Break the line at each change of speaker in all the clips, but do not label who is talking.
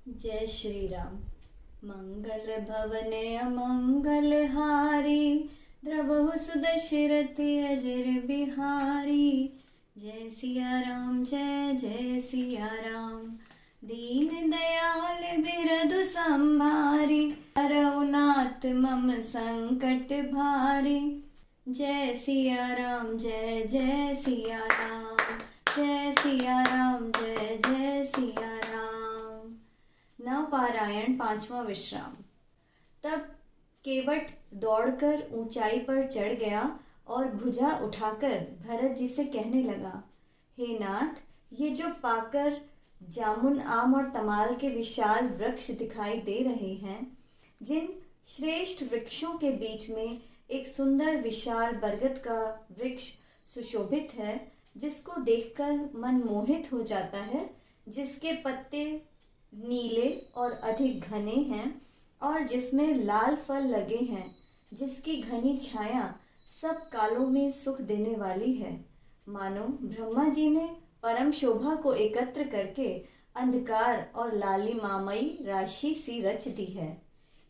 जय श्री राम। मंगल भवन अमंगल हारी, द्रवहु सुदशरथि अजर बिहारी। जय सिया राम जय जय सिया राम, दीन दयाल बिरधु संभारी। रघुनाथ मम संकट भारी। जय सिया राम जय जय सिया राम, जय सिया राम जय जय सिया राम। नवपारायण पांचवा विश्राम। तब केवट दौड़कर ऊंचाई पर चढ़ गया और भुजा उठाकर भरत जी से कहने लगा, हे नाथ, ये जो पाकर जामुन आम और तमाल के विशाल वृक्ष दिखाई दे रहे हैं, जिन श्रेष्ठ वृक्षों के बीच में एक सुंदर विशाल बरगद का वृक्ष सुशोभित है, जिसको देखकर मन मोहित हो जाता है, जिसके पत्ते नीले और अधिक घने हैं और जिसमें लाल फल लगे हैं, जिसकी घनी छाया सब कालों में सुख देने वाली है। मानो ब्रह्मा जी ने परम शोभा को एकत्र करके अंधकार और लालिमामयी राशि सी रच दी है।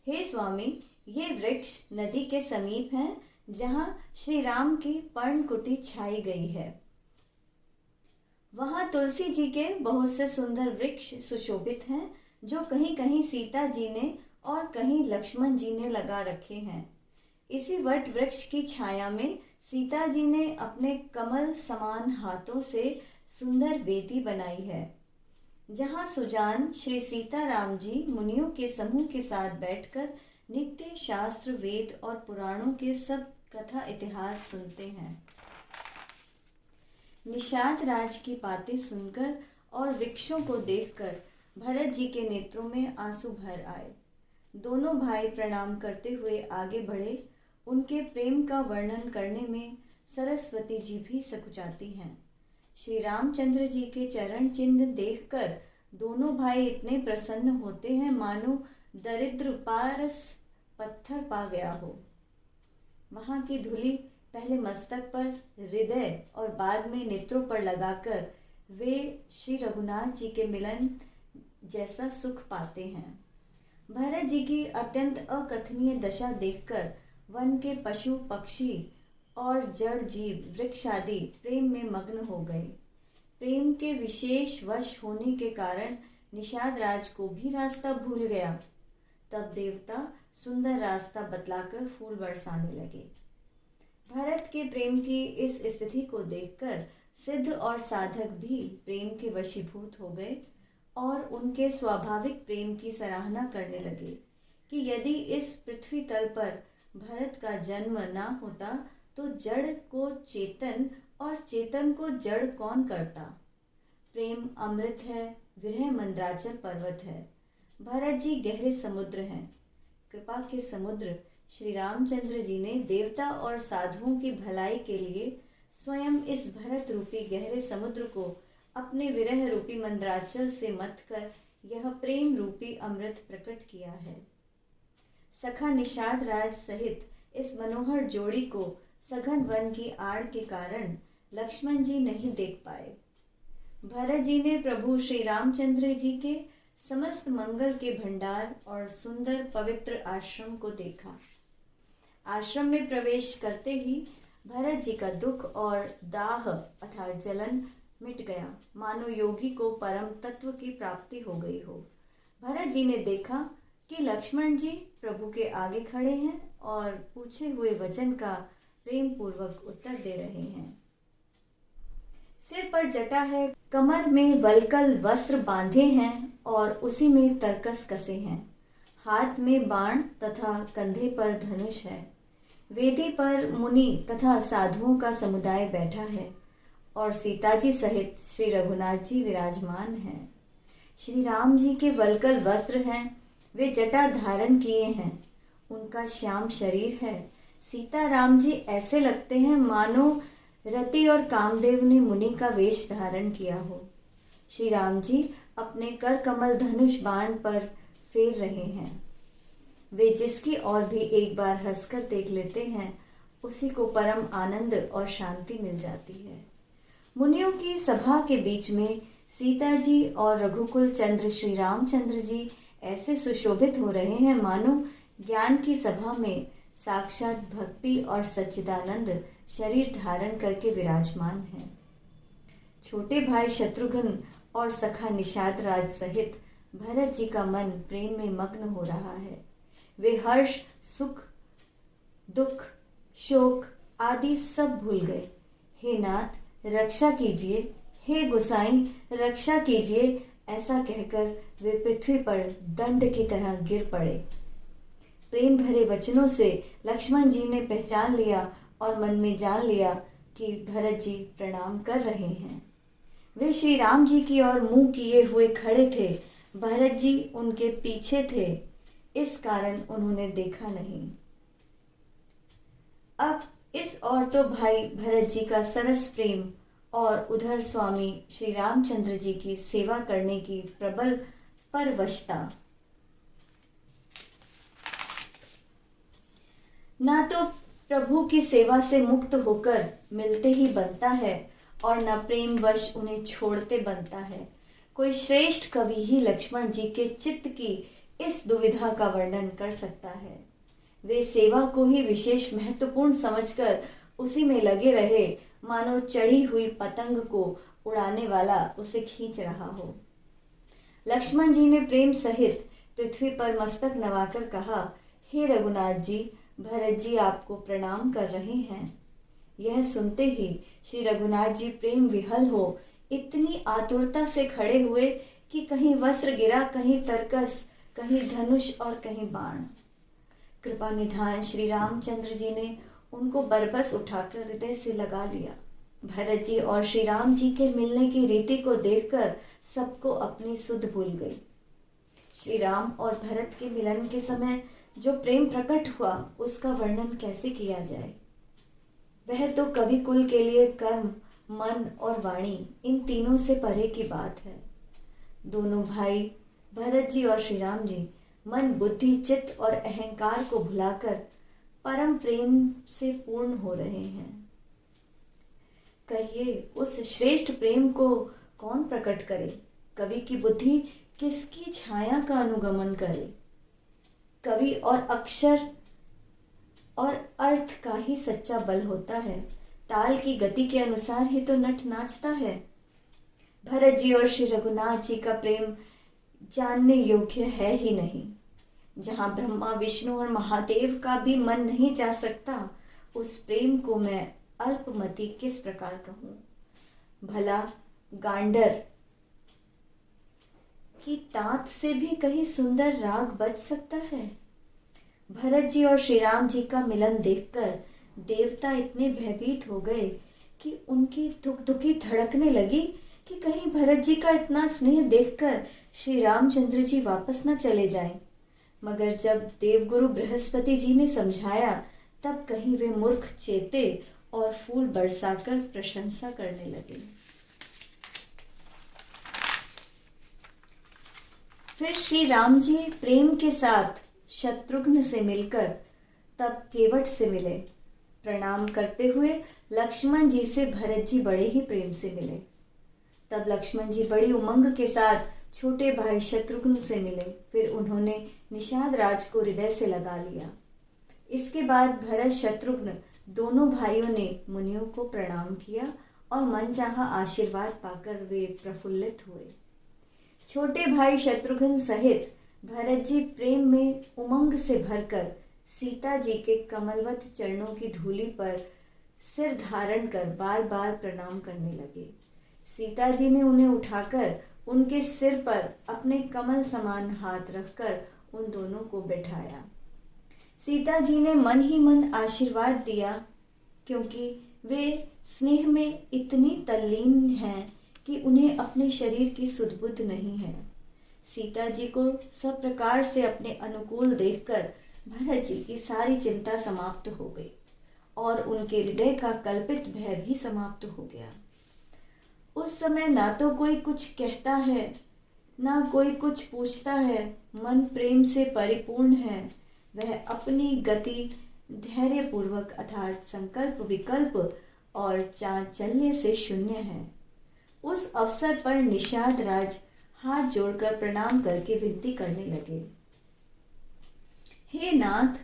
हे स्वामी, ये वृक्ष नदी के समीप हैं, जहाँ श्री राम की पर्णकुटी छाई गई है। वहाँ तुलसी जी के बहुत से सुंदर वृक्ष सुशोभित हैं, जो कहीं कहीं सीता जी ने और कहीं लक्ष्मण जी ने लगा रखे हैं। इसी वट वृक्ष की छाया में सीता जी ने अपने कमल समान हाथों से सुंदर वेदी बनाई है, जहाँ सुजान श्री सीता राम जी मुनियों के समूह के साथ बैठकर नित्य शास्त्र वेद और पुराणों के सब कथा इतिहास सुनते हैं। निषाद राज की बातें सुनकर और वृक्षों को देखकर भरत जी के नेत्रों में आंसू भर आए। दोनों भाई प्रणाम करते हुए आगे बढ़े। उनके प्रेम का वर्णन करने में सरस्वती जी भी सकुचाती हैं। श्री रामचंद्र जी के चरण चिन्ह देखकर दोनों भाई इतने प्रसन्न होते हैं, मानो दरिद्र पारस पत्थर पा गया हो। वहां की धूलि पहले मस्तक पर, हृदय और बाद में नेत्रों पर लगाकर वे श्री रघुनाथ जी के मिलन जैसा सुख पाते हैं। भरत जी की अत्यंत अकथनीय दशा देखकर वन के पशु पक्षी और जड़ जीव वृक्ष आदि प्रेम में मग्न हो गए। प्रेम के विशेष वश होने के कारण निषाद राज को भी रास्ता भूल गया। तब देवता सुंदर रास्ता बतलाकर फूल बरसाने लगे। भरत के प्रेम की इस स्थिति को देखकर सिद्ध और साधक भी प्रेम के वशीभूत हो गए और उनके स्वाभाविक प्रेम की सराहना करने लगे कि यदि इस पृथ्वी तल पर भरत का जन्म ना होता तो जड़ को चेतन और चेतन को जड़ कौन करता। प्रेम अमृत है, विरह मंद्राचल पर्वत है। भरत जी गहरे समुद्र हैं, कृपा के समुद्र। श्री रामचंद्र जी ने देवता और साधुओं की भलाई के लिए स्वयं इस भरत रूपी गहरे समुद्र को अपने विरह रूपी मंद्राचल से मथ कर यह प्रेम रूपी अमृत प्रकट किया है। सखा निषाद राज सहित इस मनोहर जोड़ी को सघन वन की आड़ के कारण लक्ष्मण जी नहीं देख पाए। भरत जी ने प्रभु श्री रामचंद्र जी के समस्त मंगल के भंडार और सुंदर पवित्र आश्रम को देखा। आश्रम में प्रवेश करते ही भरत जी का दुख और दाह अर्थात जलन मिट गया, मानो योगी को परम तत्व की प्राप्ति हो गई हो। भरत जी ने देखा कि लक्ष्मण जी प्रभु के आगे खड़े हैं और पूछे हुए वचन का प्रेम पूर्वक उत्तर दे रहे हैं। सिर पर जटा है, कमर में वलकल वस्त्र बांधे हैं और उसी में तरकस कसे हैं। हाथ में बाण तथा कंधे पर धनुष है। वेदी पर मुनि तथा साधुओं का समुदाय बैठा है और सीता जी सहित श्री रघुनाथ जी विराजमान हैं। श्री राम जी के वलकल वस्त्र हैं, वे जटा धारण किए हैं, उनका श्याम शरीर है। सीता राम जी ऐसे लगते हैं मानो रति और कामदेव ने मुनि का वेश धारण किया हो। श्री राम जी अपने कर कमल धनुष बाण पर फेर रहे हैं। वे जिसकी ओर भी एक बार हंसकर देख लेते हैं, उसी को परम आनंद और शांति मिल जाती है। मुनियों की सभा के बीच में सीता जी और रघुकुल चंद्र श्री रामचंद्र जी ऐसे सुशोभित हो रहे हैं मानो ज्ञान की सभा में साक्षात भक्ति और सच्चिदानंद शरीर धारण करके विराजमान हैं। छोटे भाई शत्रुघ्न और सखा निषाद राज सहित भरत जी का मन प्रेम में मग्न हो रहा है। वे हर्ष, सुख, दुख, शोक आदि सब भूल गए। हे नाथ, रक्षा कीजिए, हे गोसाई, रक्षा कीजिए, ऐसा कहकर वे पृथ्वी पर दंड की तरह गिर पड़े। प्रेम भरे वचनों से लक्ष्मण जी ने पहचान लिया और मन में जान लिया कि भरत जी प्रणाम कर रहे हैं। वे श्री राम जी की ओर मुंह किए हुए खड़े थे। भरत जी उनके पीछे थे, इस कारण उन्होंने देखा नहीं। अब इस ओर तो भाई भरत जी का सरस प्रेम और उधर स्वामी श्री रामचंद्र जी की सेवा करने की प्रबल परवशता। ना तो प्रभु की सेवा से मुक्त होकर मिलते ही बनता है और न प्रेम वश उन्हें छोड़ते बनता है। कोई श्रेष्ठ कवि ही लक्ष्मण जी के चित्त की इस दुविधा का वर्णन कर सकता है। वे सेवा को ही विशेष महत्वपूर्ण समझकर उसी में लगे रहे, मानो चढ़ी हुई पतंग को उड़ाने वाला उसे खींच रहा हो। लक्ष्मण जी ने प्रेम सहित पृथ्वी पर मस्तक नवाकर कहा, हे रघुनाथ जी, भरत जी आपको प्रणाम कर रहे हैं। यह सुनते ही श्री रघुनाथ जी प्रेम विहल हो इतनी आतुरता से खड़े हुए कि कहीं वस्त्र गिरा, कहीं तरकस, कहीं धनुष और कहीं बाण। कृपा निधान श्री रामचंद्र जी ने उनको बरबस उठाकर हृदय से लगा लिया। भरत जी और श्री राम जी के मिलने की रीति को देखकर सबको अपनी सुध भूल गई। श्री राम और भरत के मिलन के समय जो प्रेम प्रकट हुआ उसका वर्णन कैसे किया जाए। वह तो कवि कुल के लिए कर्म, मन और वाणी इन तीनों से परे की बात है। दोनों भाई भरत जी और श्री राम जी मन, बुद्धि, चित्त और अहंकार को भुलाकर परम प्रेम से पूर्ण हो रहे हैं। कहिए उस श्रेष्ठ प्रेम को कौन प्रकट करे? कवि की बुद्धि किसकी छाया का अनुगमन करे? कवि और अक्षर और अर्थ का ही सच्चा बल होता है। ताल की गति के अनुसार ही तो नट नाचता है। भरत जी और श्री रघुनाथ जी का प्रेम जानने योग्य है ही नहीं। जहां ब्रह्मा, विष्णु और महादेव का भी मन नहीं जा सकता, उस प्रेम को मैं अल्पमति किस प्रकार कहूं? भला गांडर की तात से भी कहीं सुंदर राग बज सकता है? भरत जी और श्री राम जी का मिलन देखकर देवता इतने भयभीत हो गए कि उनकी धुक धुकी धड़कने लगी कि कहीं भरत जी का इतना स्नेह देखकर श्री रामचंद्र जी वापस न चले जाएं। मगर जब देवगुरु बृहस्पति जी ने समझाया तब कहीं वे मूर्ख चेते और फूल बरसाकर प्रशंसा करने लगे। फिर श्री राम जी प्रेम के साथ शत्रुघ्न से मिलकर तब केवट से मिले। प्रणाम करते हुए लक्ष्मण जी से भरत जी बड़े ही प्रेम से मिले। तब लक्ष्मण जी बड़ी उमंग के साथ छोटे भाई शत्रुघ्न से मिले। फिर उन्होंने निषाद राज को हृदय से लगा लिया। इसके बाद भरत शत्रुघ्न दोनों भाइयों ने मुनियों को प्रणाम किया और मनचाहा आशीर्वाद पाकर वे प्रफुल्लित हुए। छोटे भाई शत्रुघ्न सहित भरत जी प्रेम में उमंग से भरकर सीता जी के कमलवत चरणों की धूलि पर सिर धारण कर बार बार प्रणाम करने लगे। सीता जी ने उन्हें उठाकर उनके सिर पर अपने कमल समान हाथ रखकर उन दोनों को बैठाया। सीता जी ने मन ही मन आशीर्वाद दिया, क्योंकि वे स्नेह में इतनी तल्लीन हैं कि उन्हें अपने शरीर की सुध बुध नहीं है। सीता जी को सब प्रकार से अपने अनुकूल देखकर भरत जी की सारी चिंता समाप्त हो गई और उनके हृदय का कल्पित भय भी समाप्त हो गया। उस समय ना तो कोई कुछ कहता है, ना कोई कुछ पूछता है। मन प्रेम से परिपूर्ण है। वह अपनी गति धैर्यपूर्वक अर्थात संकल्प, विकल्प और चांचल्य से शून्य है। उस अवसर पर निषाद राज हाथ जोड़कर प्रणाम करके विनती करने लगे। हे नाथ,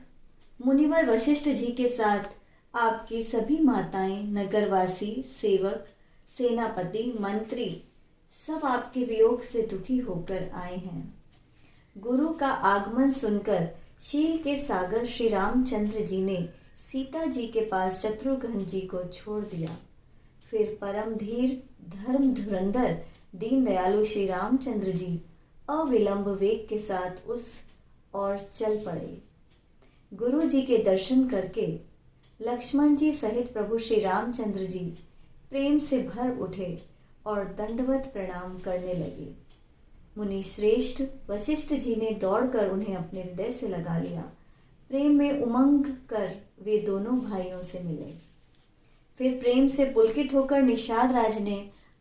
मुनिवर वशिष्ठ जी के साथ आपकी सभी माताएं, नगरवासी, सेवक, सेनापति, मंत्री सब आपके वियोग से दुखी होकर आए हैं। गुरु का आगमन सुनकर शील के सागर श्री रामचंद्र जी ने सीता जी के पास शत्रुघ्न जी को छोड़ दिया। फिर परम धीर, धर्म धुरंधर, दीन दयालु श्री रामचंद्र जी अविलंब वेग के साथ उस ओर चल पड़े। गुरु जी के दर्शन करके लक्ष्मण जी सहित प्रभु श्री रामचंद्र जी प्रेम से भर उठे और दंडवत प्रणाम करने लगे। मुनि श्रेष्ठ वशिष्ठ जी ने दौड़कर उन्हें अपने हृदय से लगा लिया। प्रेम में उमंग कर वे दोनों भाइयों से मिले। फिर प्रेम से पुलकित होकर निषाद राज ने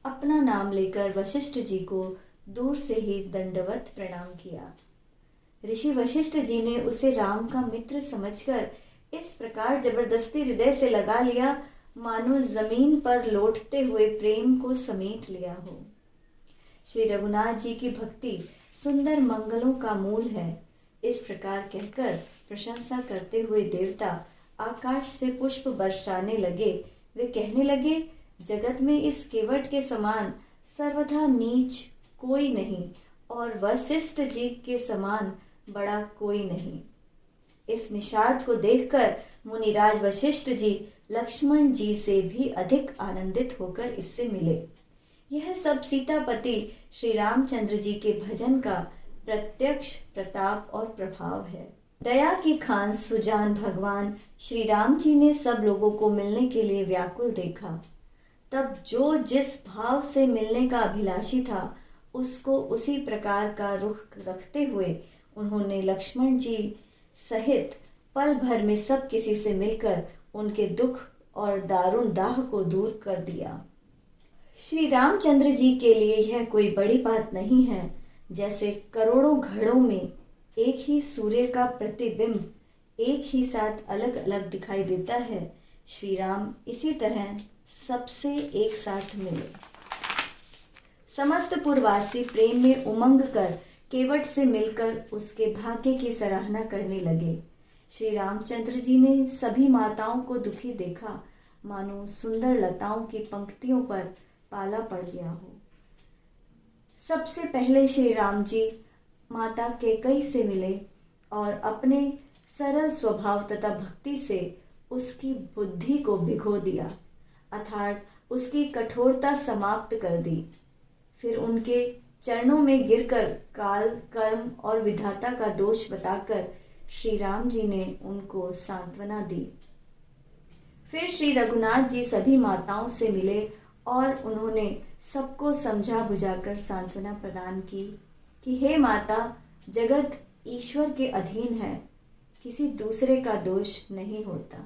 अपना नाम लेकर वशिष्ठ जी को दूर से ही दंडवत प्रणाम किया। ऋषि वशिष्ठ जी ने उसे राम का मित्र समझकर इस प्रकार जबरदस्ती हृदय से लगा लिया, मानो जमीन पर लौटते हुए प्रेम को समेट लिया हो। श्री रघुनाथ जी की भक्ति सुंदर मंगलों का मूल है। इस प्रकार कहकर प्रशंसा करते हुए देवता आकाश से पुष्प बरसाने लगे। वे कहने लगे, जगत में इस केवट के समान सर्वथा नीच कोई नहीं और वशिष्ठ जी के समान बड़ा कोई नहीं। इस निषाद को देखकर मुनिराज वशिष्ठ जी लक्ष्मण जी से भी अधिक आनंदित होकर इससे मिले। यह सब सीतापति श्री रामचंद्र जी के भजन का प्रत्यक्ष प्रताप और प्रभाव है। दया की खान सुजान भगवान श्री राम जी ने सब लोगों को मिलने के लिए व्याकुल देखा। तब जो जिस भाव से मिलने का अभिलाषी था उसको उसी प्रकार का रुख रखते हुए उन्होंने लक्ष्मण जी सहित पल भर में सब किसी से मिलकर उनके दुख और दारुण दाह को दूर कर दिया। श्री रामचंद्र जी के लिए यह कोई बड़ी बात नहीं है। जैसे करोड़ों घड़ों में एक ही सूर्य का प्रतिबिंब एक ही साथ अलग अलग दिखाई देता है, श्री राम इसी तरह सबसे एक साथ मिले। समस्त पुरवासी प्रेम में उमंग कर केवट से मिलकर उसके भाग्य की सराहना करने लगे। श्री रामचंद्र जी ने सभी माताओं को दुखी देखा, मानो सुंदर लताओं की पंक्तियों पर पाला पड़ गया हो। सबसे पहले श्री राम जी माता कैकेयी से मिले और अपने सरल स्वभाव तथा भक्ति से उसकी बुद्धि को भिगो दिया, अर्थात उसकी कठोरता समाप्त कर दी। फिर उनके चरणों में गिरकर काल, कर्म और विधाता का दोष बताकर श्री राम जी ने उनको सांत्वना दी। फिर श्री रघुनाथ जी सभी माताओं से मिले और उन्होंने सबको समझा बुझाकर सांत्वना प्रदान की कि हे माता, जगत ईश्वर के अधीन है, किसी दूसरे का दोष नहीं होता।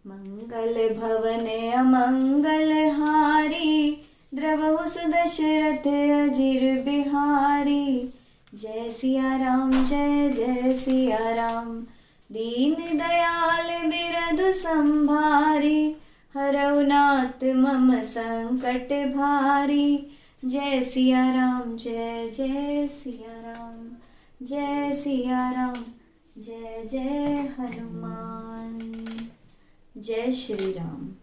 मंगल भवन अमंगल हारी, द्रवहु सुदशरथ अजिर बिहारी। जय सिया राम, जय जय सिया राम, दीन दयाल बिरधु संभारी। हरौ नाथ मम संकट भारी। जय सिया राम, जय जय सिया राम, जय सिया राम, जय जय हनुमान। जय श्री राम।